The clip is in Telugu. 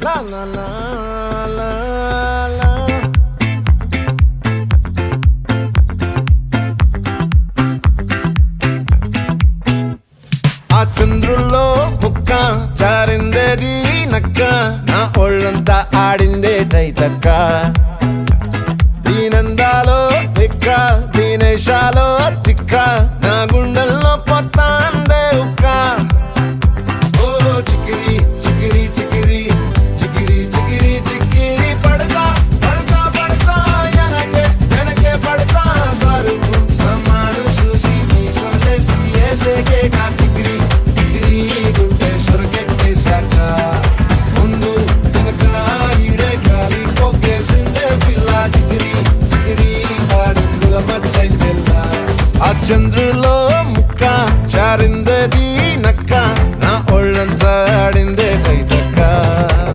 La la la la la. ఆ చంద్రుల్లో బుక్క జారిందేది నక్క నా ఒళ్ళంతా ఆడిందే తైతక్క